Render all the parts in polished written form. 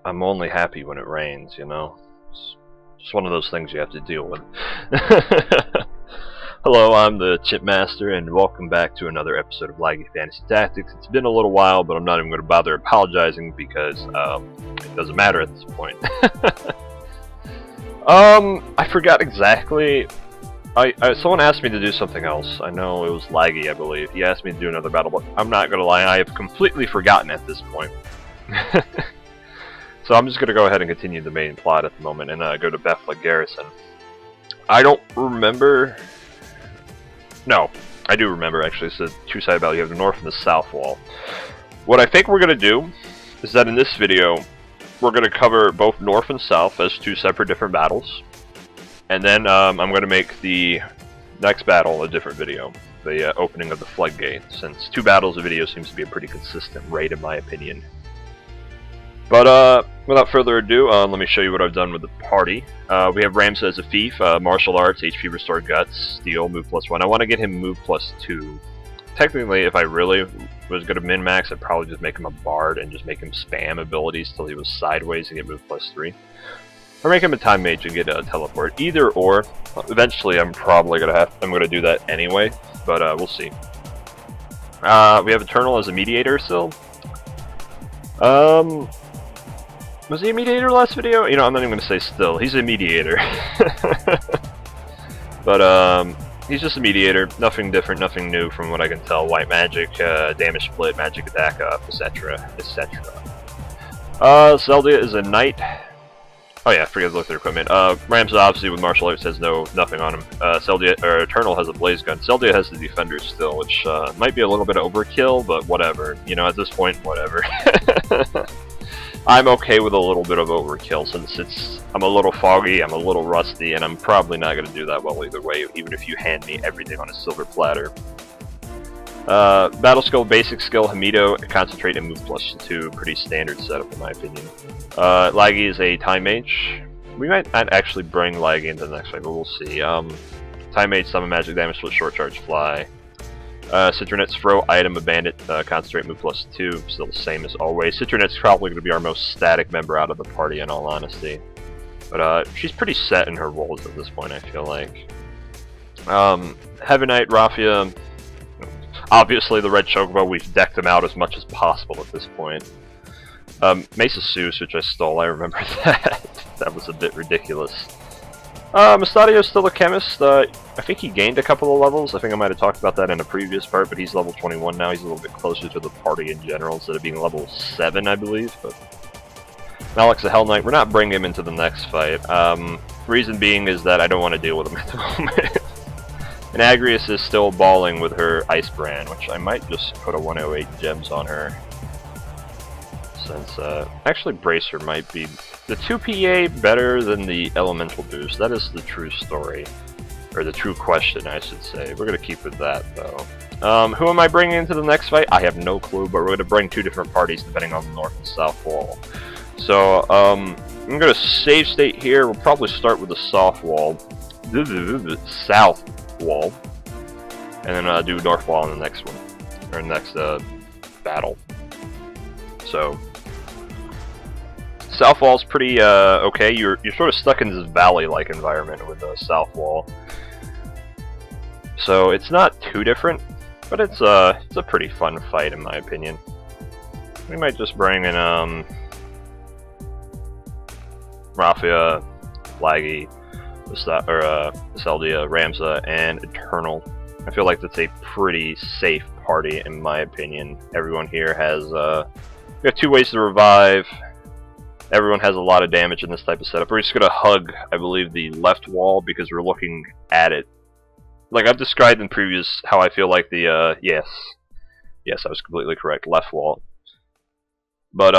I'm only happy when it rains, you know? It's just one of those things you have to deal with. Hello, I'm the Chipmaster, and welcome back to another episode of Laggy Fantasy Tactics. It's been a little while, but I'm not even going to bother apologizing because it doesn't matter at this point. I forgot exactly. Someone asked me to do something else. I know it was Laggy, I believe. He asked me to do another battle, but I'm not going to lie, I have completely forgotten at this point. So I'm just going to go ahead and continue the main plot at the moment and go to Bethla Garrison. I don't remember... No, I do remember actually. It's a two-sided battle. You have the north and the south wall. What I think we're going to do is that in this video, we're going to cover both north and south as two separate different battles. And then I'm going to make the next battle a different video. The opening of the floodgate, since two battles a video seems to be a pretty consistent rate in my opinion. But without further ado, let me show you what I've done with the party. We have Ramza as a thief, martial arts, HP restore guts, steel, move +1. I want to get him move +2. Technically, if I really was going to min-max, I'd probably just make him a bard and just make him spam abilities till he was sideways and get move +3. Or make him a time mage and get a teleport. Either or. Eventually, I'm probably gonna do that anyway, but we'll see. We have Eternal as a mediator still. Was he a mediator last video? You know, I'm not even going to say still. He's a mediator. But, he's just a mediator. Nothing different, nothing new from what I can tell. White magic, damage split, magic attack up, etc. etc. Zelda is a knight. Oh yeah, I forgot to look at their equipment. Ramza obviously with martial arts has nothing on him. Eternal has a blaze gun. Zelda has the defender still, which might be a little bit of overkill, but whatever. You know, at this point, whatever. I'm okay with a little bit of overkill since I'm a little foggy, I'm a little rusty, and I'm probably not going to do that well either way, even if you hand me everything on a silver platter. Battle skill, basic skill, Hamido, concentrate, and move +2. Pretty standard setup in my opinion. Laggy is a time mage. We might not actually bring Laggy into the next fight, but we'll see. Time mage, summon magic damage, split, short charge, fly. Citronet's throw, item, a bandit, concentrate, move +2, still the same as always. Citronet's probably going to be our most static member out of the party in all honesty. But she's pretty set in her roles at this point, I feel like. Heavy Knight, Raffia, obviously the red chocobo, we've decked him out as much as possible at this point. Mesa Seuss, which I stole, I remember that. That was a bit ridiculous. Mustadio's still a chemist. I think he gained a couple of levels. I think I might have talked about that in a previous part, but he's level 21 now. He's a little bit closer to the party in general instead of being level 7, I believe. But Malcos a Hell Knight. We're not bringing him into the next fight. Reason being is that I don't want to deal with him at the moment. And Agrius is still balling with her Ice Brand, which I might just put a 108 gems on her. Since, actually Bracer might be the 2 PA better than the Elemental boost. That is the true story. Or the true question, I should say. We're going to keep with that, though. Who am I bringing into the next fight? I have no clue, but we're going to bring two different parties depending on the north and south wall. So, I'm going to save state here. We'll probably start with the south wall. South wall. And then do north wall in the next one. Or next, battle. So... South wall's pretty okay. You're sort of stuck in this valley-like environment with the south wall, so it's not too different, but it's a pretty fun fight in my opinion. We might just bring in Raffia, Laggy, Zelda, Ramza, and Eternal. I feel like that's a pretty safe party in my opinion. Everyone here has we have 2 ways to revive. Everyone has a lot of damage in this type of setup. We're just going to hug, I believe, the left wall because we're looking at it. Like I've described in previous how I feel like the, yes, I was completely correct, left wall. But,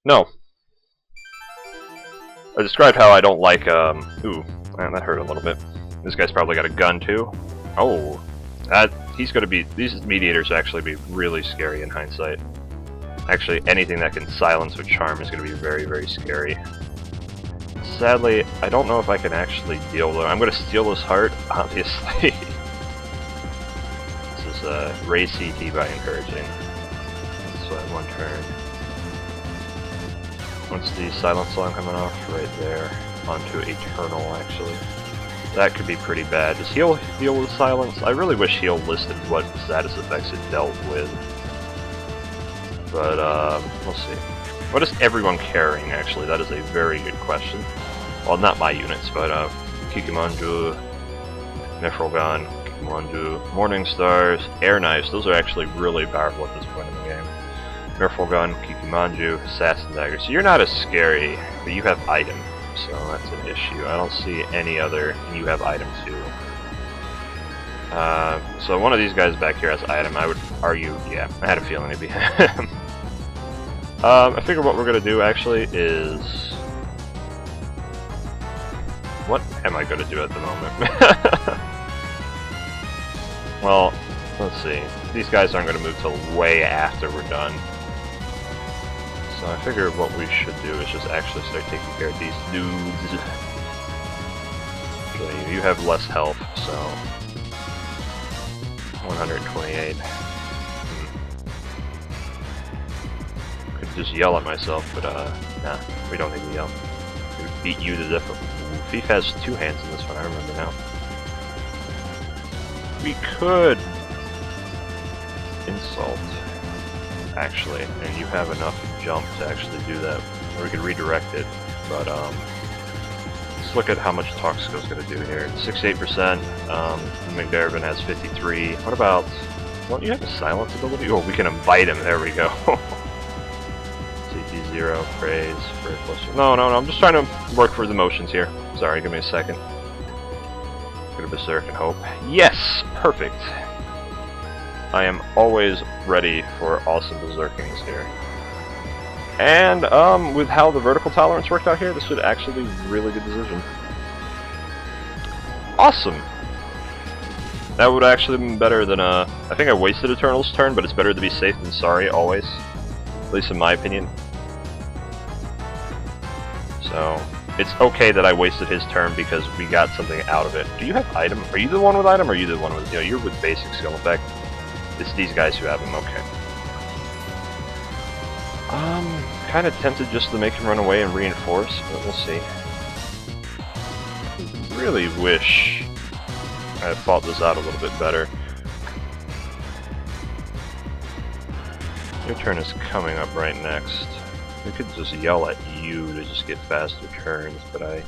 no. I described how I don't like, ooh, man, that hurt a little bit. This guy's probably got a gun too. Oh, he's going to be, these mediators actually be really scary in hindsight. Actually, anything that can silence with charm is going to be very, very scary. Sadly, I don't know if I can actually deal with it. I'm going to steal his heart, obviously. This is raise CT by encouraging. That's why 1 turn. What's the silent song coming off? Right there. Onto Eternal, actually. That could be pretty bad. Does heal deal with silence? I really wish heal listed what status effects it dealt with. But, we'll see. What is everyone carrying, actually? That is a very good question. Well, not my units, but, Kikimanju, Nephrolgon, Kikimanju, Morning Stars, Air Knives. Those are actually really powerful at this point in the game. Nephrolgon, Kikimanju, Assassin Dagger. So you're not as scary, but you have item. So that's an issue. I don't see any other, and you have item too. So one of these guys back here has item. I would argue, yeah, I had a feeling it'd be him. I figure what we're gonna do actually is, what am I gonna do at the moment? Well, let's see. These guys aren't gonna move till way after we're done. So I figure what we should do is just actually start taking care of these dudes. Okay, you have less health, so 128. Could just yell at myself, but nah, we don't need to yell. We beat you to death. Thief has two hands in this one, I remember now. We could insult, actually, and you have enough jump to actually do that. Or we could redirect it, but let's look at how much Toxico's going to do here. 68%, McDarabin has 53. What about, don't you have a silence ability? Oh, we can invite him, there we go. CT0, praise, for plus. No, I'm just trying to work for the motions here. Sorry, give me a second. Go to Berserk and hope. Yes! Perfect! I am always ready for awesome berserkings here. And, with how the vertical tolerance worked out here, this would actually be a really good decision. Awesome! That would actually have been better than, I think I wasted Eternal's turn, but it's better to be safe than sorry, always. At least in my opinion. So, it's okay that I wasted his turn because we got something out of it. Do you have item? Are you the one with item, or are you the one with, you're with basic skill effect? It's these guys who have them, okay. Kind of tempted just to make him run away and reinforce, but we'll see. Really wish I had thought this out a little bit better. Your turn is coming up right next. We could just yell at you to just get faster turns, but I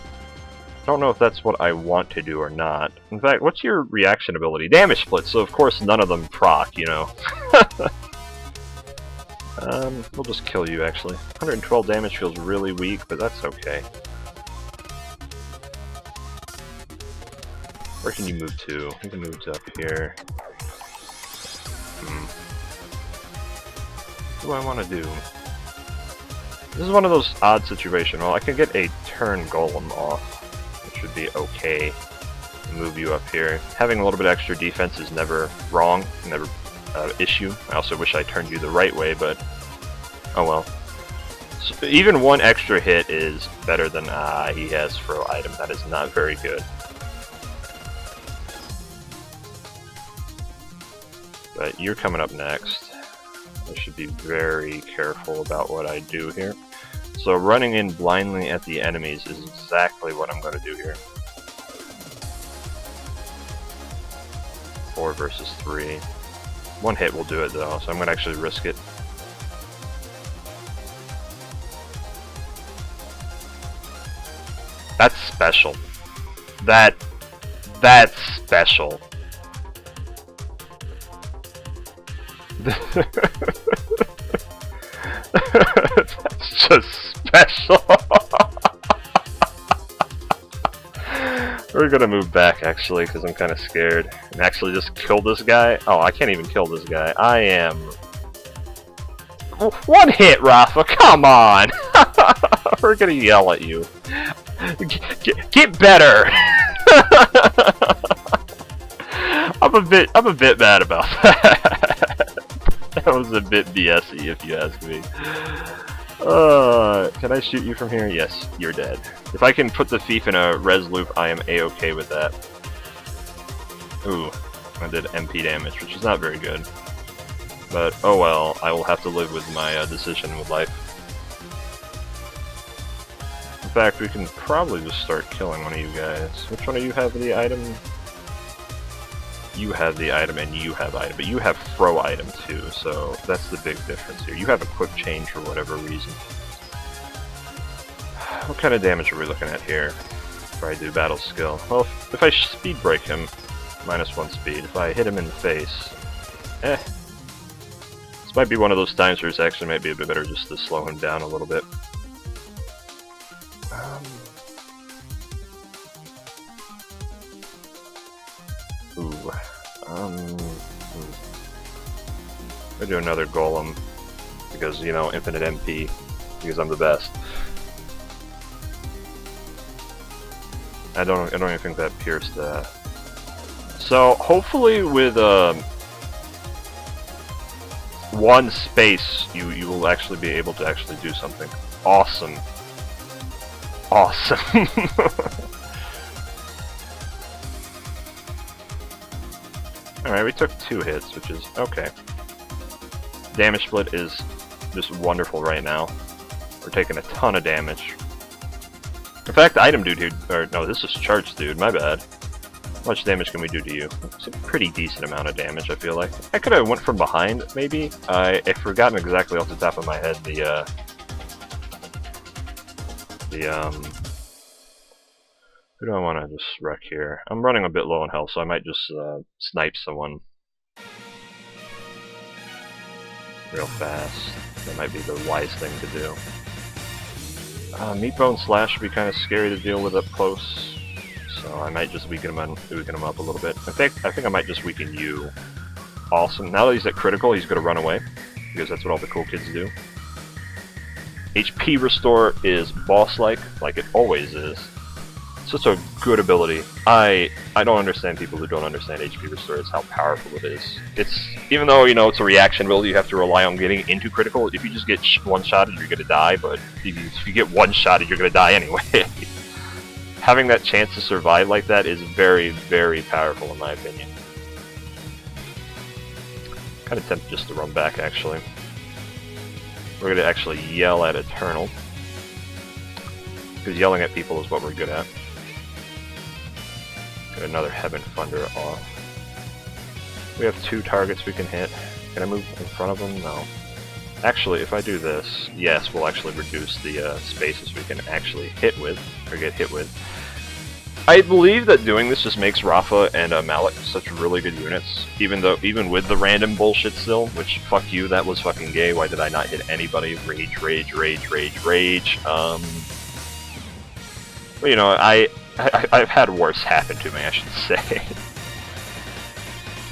don't know if that's what I want to do or not. In fact, what's your reaction ability? Damage split, so of course none of them proc, you know. We'll just kill you, actually. 112 damage feels really weak, but that's okay. Where can you move to? You can move to up here. What do I want to do? This is one of those odd situations. Well, I can get a turn golem off, which would be okay. Move you up here. Having a little bit extra defense is never wrong, never issue. I also wish I turned you the right way, but oh well. So even one extra hit is better than he has throw item. That is not very good. But you're coming up next. I should be very careful about what I do here. So running in blindly at the enemies is exactly what I'm going to do here. 4 versus 3. One hit will do it though, so I'm going to actually risk it. That's special. That's special. That's just special. We're gonna move back actually because I'm kind of scared and actually just kill this guy. Oh, I can't even kill this guy. I am one hit, Rafa. Come on. We're gonna yell at you. Get better. I'm a bit mad about that. That was a bit BS-y, if you ask me. Can I shoot you from here? Yes, you're dead. If I can put the thief in a res loop, I am a-okay with that. Ooh, I did MP damage, which is not very good. But, oh well, I will have to live with my decision with life. fact, we can probably just start killing one of you guys. Which one of you have the item? You have the item and you have item, but you have throw item too, so that's the big difference here. You have a quick change for whatever reason. What kind of damage are we looking at here? If I do battle skill. Well, if I speed break him, -1 speed. If I hit him in the face, This might be one of those times where it's actually might be a bit better just to slow him down a little bit. I do another golem because, you know, infinite MP, because I'm the best. I don't even think that pierced that. So hopefully with one space you will actually be able to actually do something awesome. Awesome. Alright, we took 2 hits, which is okay. Damage split is just wonderful right now. We're taking a ton of damage. In fact, item dude here, or no, this is charge dude, my bad. How much damage can we do to you? It's a pretty decent amount of damage, I feel like. I could have went from behind, maybe. I've forgotten exactly off the top of my head who do I want to just wreck here? I'm running a bit low on health, so I might just snipe someone real fast. That might be the wise thing to do. Meatbone Slash would be kind of scary to deal with up close, so I might just weaken him up a little bit. In fact, I think I might just weaken you. Awesome. Now that he's at critical, he's going to run away, because that's what all the cool kids do. HP Restore is boss-like it always is. Such a good ability. I don't understand people who don't understand HP Restore. It's how powerful it is. It's, even though, you know, it's a reaction ability, you have to rely on getting into critical. If you just get one-shotted, you're gonna die, but if you get one-shotted, you're gonna die anyway. Having that chance to survive like that is very, very powerful in my opinion. Kind of tempted just to run back, actually. We're gonna actually yell at Eternal, because yelling at people is what we're good at. Get another Heaven Thunder off. We have 2 targets we can hit. Can I move in front of them? No. Actually, if I do this, yes, we'll actually reduce the spaces we can actually hit with, or get hit with. I believe that doing this just makes Rafa and Malik such really good units, even with the random bullshit still, which, fuck you, that was fucking gay, why did I not hit anybody? Rage, rage, rage, rage, rage. Well, you know, I've had worse happen to me, I should say.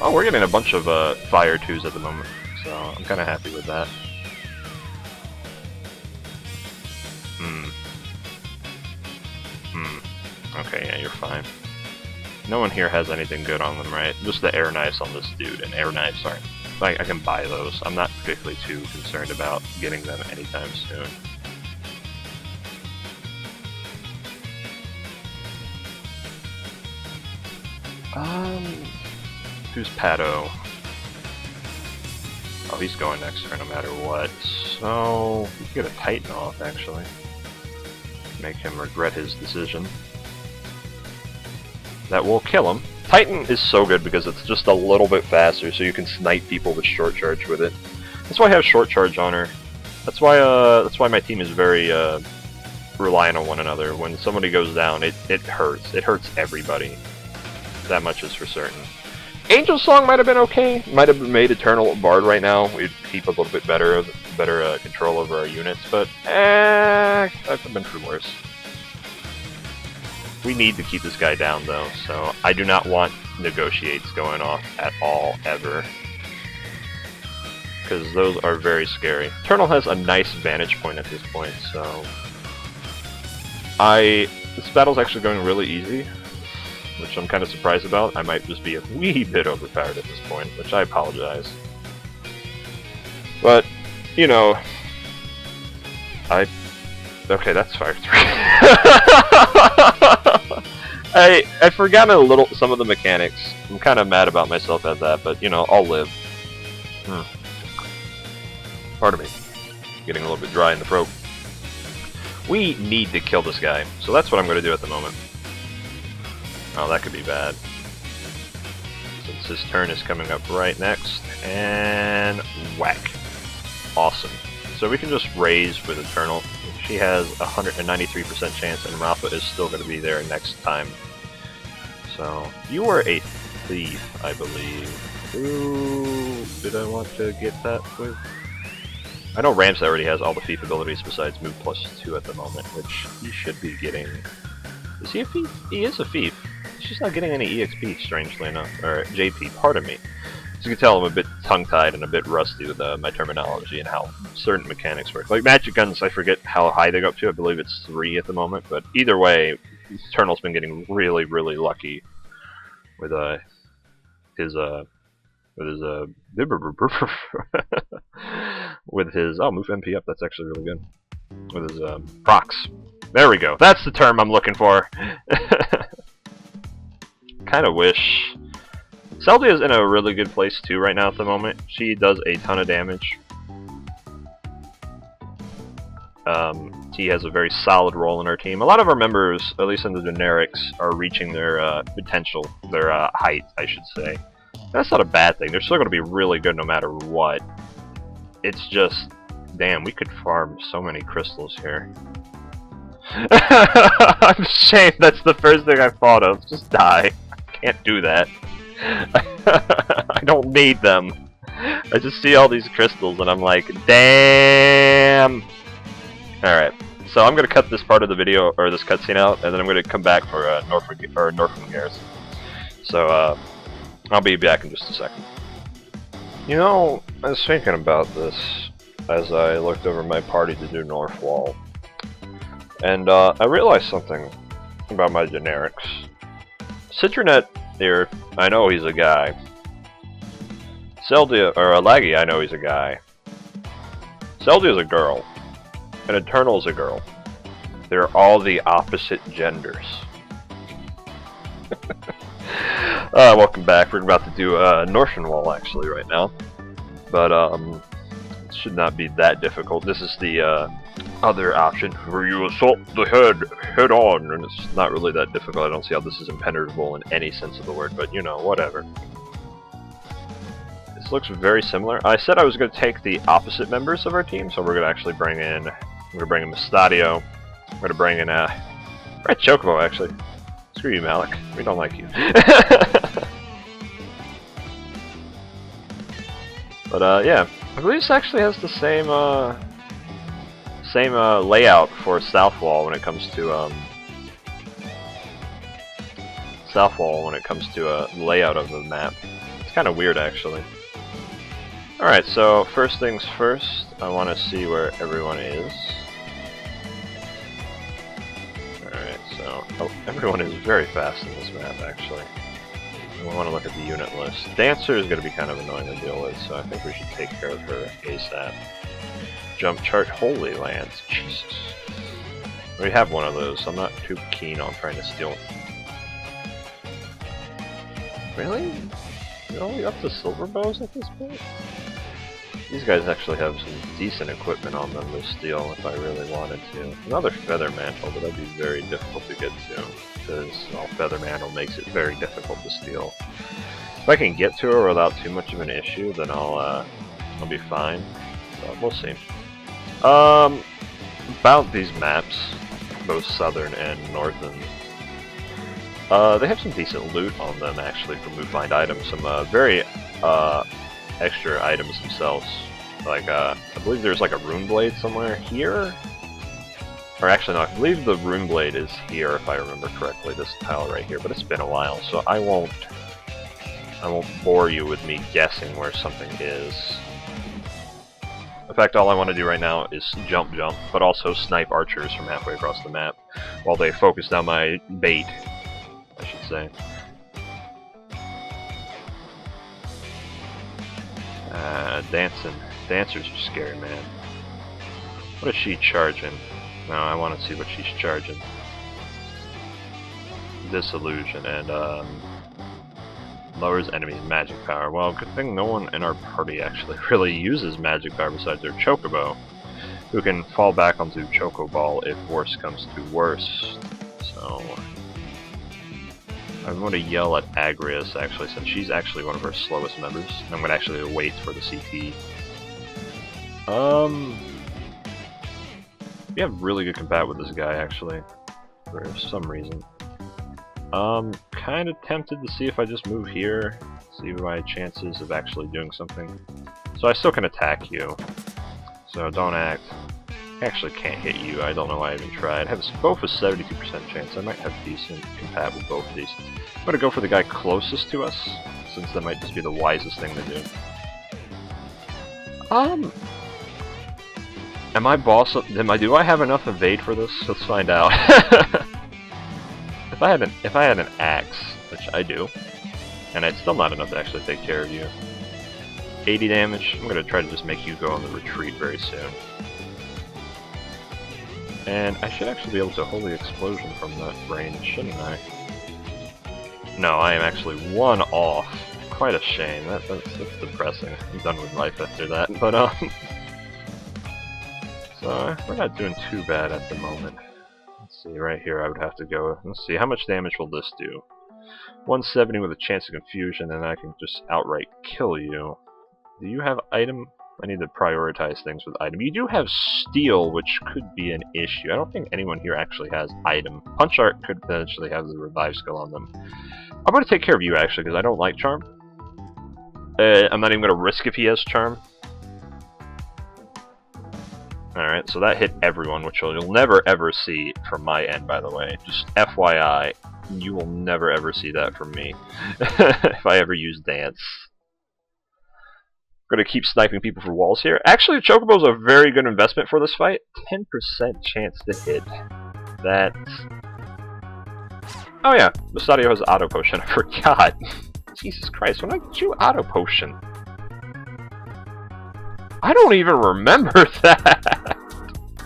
Oh, we're getting a bunch of Fire 2s at the moment, so I'm kind of happy with that. Okay, yeah, you're fine. No one here has anything good on them, right? Just the air knives on this dude, and air knives, sorry. I can buy those. I'm not particularly too concerned about getting them anytime soon. Who's Pato? Oh, he's going next turn no matter what. So, we can get a Titan off, actually. Make him regret his decision. That will kill him. Titan is so good because it's just a little bit faster, so you can snipe people with short charge with it. That's why I have short charge on her. That's why my team is very reliant on one another. When somebody goes down, it hurts. It hurts everybody. That much is for certain. Angel Song might have been okay. Might have made Eternal Bard right now. We'd keep a little bit better control over our units, but that could have been for worse. We need to keep this guy down though, so I do not want negotiates going off at all, ever. Because those are very scary. Eternal has a nice vantage point at this point, so... This battle's actually going really easy, which I'm kind of surprised about. I might just be a wee bit overpowered at this point, which I apologize. But, you know... Okay, that's Fire 3. I've forgotten some of the mechanics. I'm kind of mad about myself at that, but, you know, I'll live. Pardon me. Getting a little bit dry in the throat. We need to kill this guy, so that's what I'm going to do at the moment. Oh, that could be bad. Since his turn is coming up right next, and whack. Awesome. So we can just raise with Eternal. She has a 193% chance, and Rafa is still going to be there next time. So, you were a thief, I believe. Ooh, did I want to get that with? I know Ramsay already has all the thief abilities besides move +2 at the moment, which he should be getting. Is he a thief? He is a thief. He's just not getting any EXP, strangely enough. Or JP, pardon me. As you can tell, I'm a bit tongue-tied and a bit rusty with my terminology and how certain mechanics work. Like magic guns, I forget how high they go up to. I believe it's 3 at the moment, but either way, Eternal's been getting really, really lucky with his with his move MP up. That's actually really good. With his procs. There we go. That's the term I'm looking for. Kind of wish. Zelda is in a really good place too right now at the moment. She does a ton of damage. T has a very solid role in our team. A lot of our members, at least in the generics, are reaching their potential, their height, I should say. That's not a bad thing. They're still going to be really good no matter what. It's just, damn, we could farm so many crystals here. I'm ashamed that's the first thing I thought of. Just die. I can't do that. I don't need them. I just see all these crystals and I'm like, damn! Alright, so I'm going to cut this part of the video, or this cutscene out, and then I'm going to come back for Northern Garrison. So, I'll be back in just a second. You know, I was thinking about this as I looked over my party to do North Wall. And I realized something about my generics. Citronet here, I know he's a guy. Zelda, or Laggy, I know he's a guy. Zelda is a girl. And Eternal is a girl. They're all the opposite genders. Welcome back. We're about to do Northern Wall actually right now. But it should not be that difficult. This is the other option where you assault the head on, and it's not really that difficult. I don't see how this is impenetrable in any sense of the word, but you know, whatever. This looks very similar. I said I was going to take the opposite members of our team, so we're going to actually bring in Mustadio. We're going to bring in Red Chocobo, actually. Screw you, Malik. We don't like you. But yeah, I believe this actually has the same layout for Southwall when it comes to layout of the map. It's kind of weird, actually. All right, so first things first, I want to see where everyone is. Alright, so everyone is very fast in this map, actually. We want to look at the unit list. Dancer is going to be kind of annoying to deal with, so I think we should take care of her ASAP. Jump chart Holy Lands. Jesus. We have one of those, so I'm not too keen on trying to steal. Really? You're only up to silver bows at this point? These guys actually have some decent equipment on them to steal if I really wanted to. Another Feather Mantle, but that'd be very difficult to get to, because Feather Mantle makes it very difficult to steal. If I can get to her without too much of an issue, then I'll be fine. But we'll see. About these maps, both southern and northern, they have some decent loot on them actually for move find items. Some very extra items themselves. Like I believe there's like a rune blade somewhere here. Or actually no, I believe the rune blade is here if I remember correctly, this tile right here, but it's been a while, so I won't bore you with me guessing where something is. In fact, all I want to do right now is jump, but also snipe archers from halfway across the map while they focus down my bait, I should say. Dancers are scary, man. What is she charging? No, I want to see what she's charging. Disillusion and lowers enemies' magic power. Well, good thing no one in our party actually really uses magic power besides their Chocobo. who can fall back onto Choco Ball if worse comes to worse. So I'm going to yell at Agrias, actually, since she's actually one of our slowest members. I'm going to actually wait for the CP. We have really good combat with this guy, actually, for some reason. Kind of tempted to see if I just move here, see my chances of actually doing something. So I still can attack you, so don't act. I actually can't hit you, I don't know why I even tried. I have both a 72% chance, I might have decent combat with both of these. I'm gonna go for the guy closest to us, since that might just be the wisest thing to do. Am I boss? Do I have enough evade for this? Let's find out. If I had an axe, which I do, and it's still not enough to actually take care of you. 80 damage. I'm gonna try to just make you go on the retreat very soon. And I should actually be able to Holy Explosion from that range, shouldn't I? No, I am actually one off. Quite a shame. That's depressing. I'm done with life after that. But so we're not doing too bad at the moment. Let's see, right here I would have to go. Let's see, how much damage will this do? 170 with a chance of confusion, and I can just outright kill you. Do you have item? I need to prioritize things with item. You do have steel, which could be an issue. I don't think anyone here actually has item. Punch Art could potentially have the revive skill on them. I'm going to take care of you, actually, because I don't like charm. I'm not even going to risk if he has charm. Alright, so that hit everyone, which you'll never ever see from my end, by the way. Just FYI, you will never ever see that from me. If I ever use dance. I'm gonna keep sniping people for walls here. Actually, Chocobo's a very good investment for this fight. 10% chance to hit. That's... Oh yeah, Musadio has Auto Potion, I forgot. Jesus Christ, when did you Auto Potion? I don't even remember that!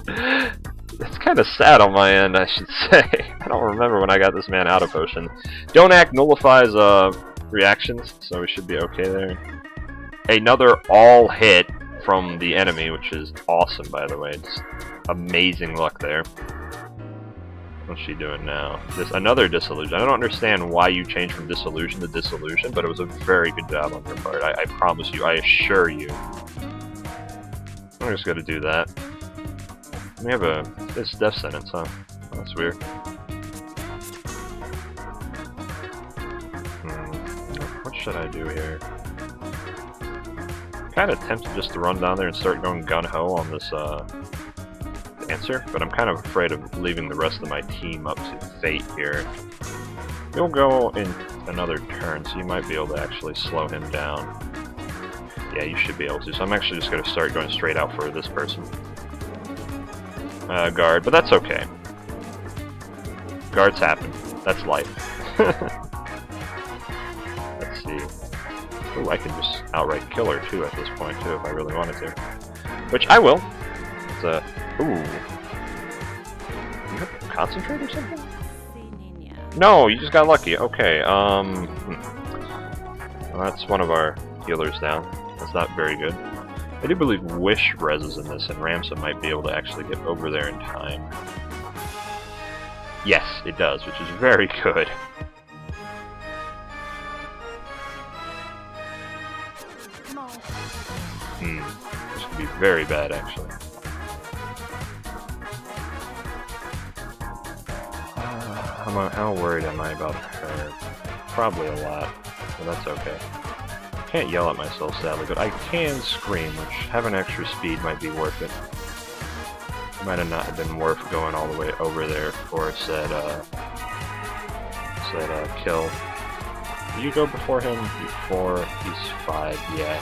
It's kind of sad on my end, I should say. I don't remember when I got this man Auto Potion. Don't Act nullifies reactions, so we should be okay there. Another all hit from the enemy, which is awesome, by the way. Just amazing luck there. What's she doing now? Another Disillusion. I don't understand why you changed from Disillusion to Disillusion, but it was a very good job on your part. I promise you, I assure you. I'm just gonna do that. We have this death sentence, huh? Oh, that's weird. What should I do here? Kind of tempted just to run down there and start going gun-ho on this Dancer, but I'm kind of afraid of leaving the rest of my team up to fate here. You'll go in another turn, so you might be able to actually slow him down. Yeah, you should be able to, so I'm actually just going to start going straight out for this person. Guard, but that's okay. Guards happen. That's life. Let's see. Ooh, I can just outright kill her too at this point too if I really wanted to. Which I will. It's a... Ooh. You have to concentrate or something? No, you just got lucky. Okay, well, that's one of our healers down. That's not very good. I do believe Wish reses in this, and Ramsa might be able to actually get over there in time. Yes, it does, which is very good. This could be very bad, actually. How worried am I about her? Probably a lot, but that's okay. I can't yell at myself, sadly, but I can scream, which having extra speed might be worth it. Might have not been worth going all the way over there for said kill. You go before him before he's 5, yeah.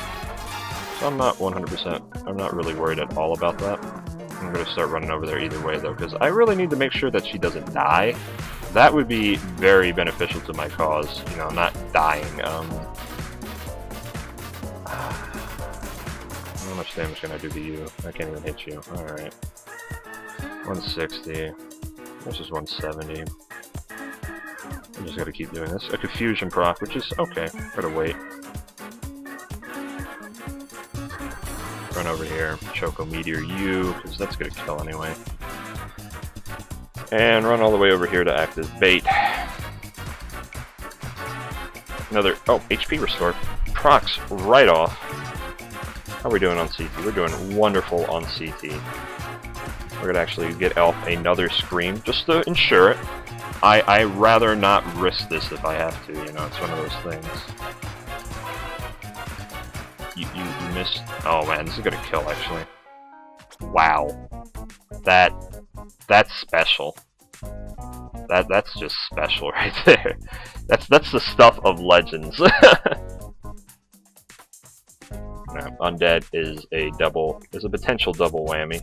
So I'm not 100%, I'm not really worried at all about that. I'm going to start running over there either way though, because I really need to make sure that she doesn't die. That would be very beneficial to my cause, you know, not dying. How much damage can I do to you? I can't even hit you. Alright. 160. This is 170. I just gotta keep doing this. A confusion proc, which is okay. Gotta wait. run over here, Choco Meteor you, because that's going to kill anyway. And run all the way over here to act as bait. Another, oh, HP restore. Procs right off. How are we doing on CT? We're doing wonderful on CT. We're going to actually get Elf another Scream, just to ensure it. I rather not risk this if I have to, you know, it's one of those things. You missed. Oh man, this is gonna kill actually. Wow. That's special. That's just special right there. That's the stuff of legends. Now, Undead is a potential double whammy.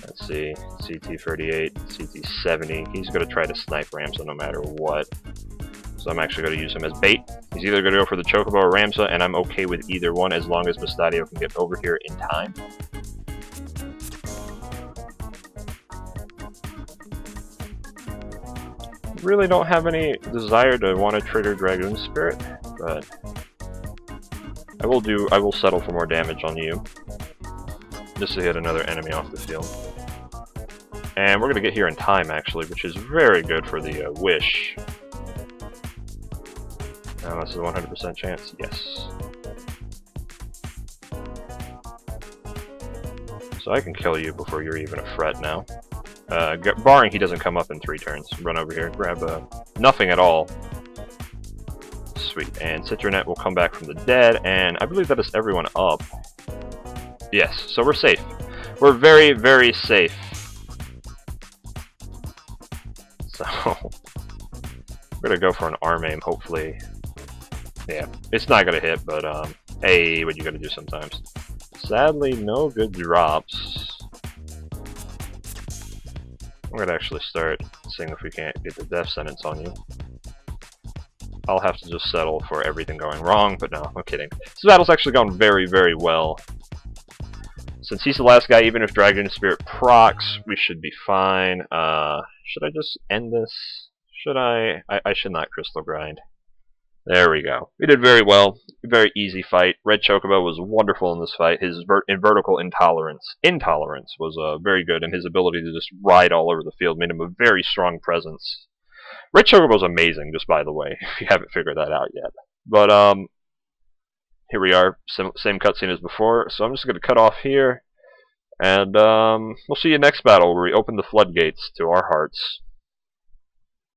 Let's see, CT 38, CT 70. He's gonna try to snipe Ramsa no matter what. So I'm actually going to use him as bait. He's either going to go for the Chocobo or Ramsa, and I'm okay with either one as long as Mustadio can get over here in time. Really don't have any desire to want to trigger Dragoon Spirit, but I will settle for more damage on you. Just to hit another enemy off the field. And we're going to get here in time actually, which is very good for the Wish. Now this is a 100% chance. Yes. So I can kill you before you're even a threat now. Barring he doesn't come up in 3 turns. Run over here, grab nothing at all. Sweet. And Citronet will come back from the dead, and I believe that is everyone up. Yes, so we're safe. We're very, very safe. So we're gonna go for an arm aim, hopefully. Yeah, it's not gonna hit, but hey, what you gotta do sometimes. Sadly, no good drops. I'm gonna actually start seeing if we can't get the death sentence on you. I'll have to just settle for everything going wrong, but no, I'm kidding. This battle's actually gone very, very well. Since he's the last guy, even if Dragon Spirit procs, we should be fine. Should I just end this? Should I? I should not Crystal Grind. There we go. We did very well. Very easy fight. Red Chocobo was wonderful in this fight. His vertical intolerance was very good, and his ability to just ride all over the field made him a very strong presence. Red Chocobo's amazing, just by the way, if you haven't figured that out yet. But here we are, same cutscene as before. So I'm just going to cut off here, and we'll see you next battle where we open the floodgates to our hearts.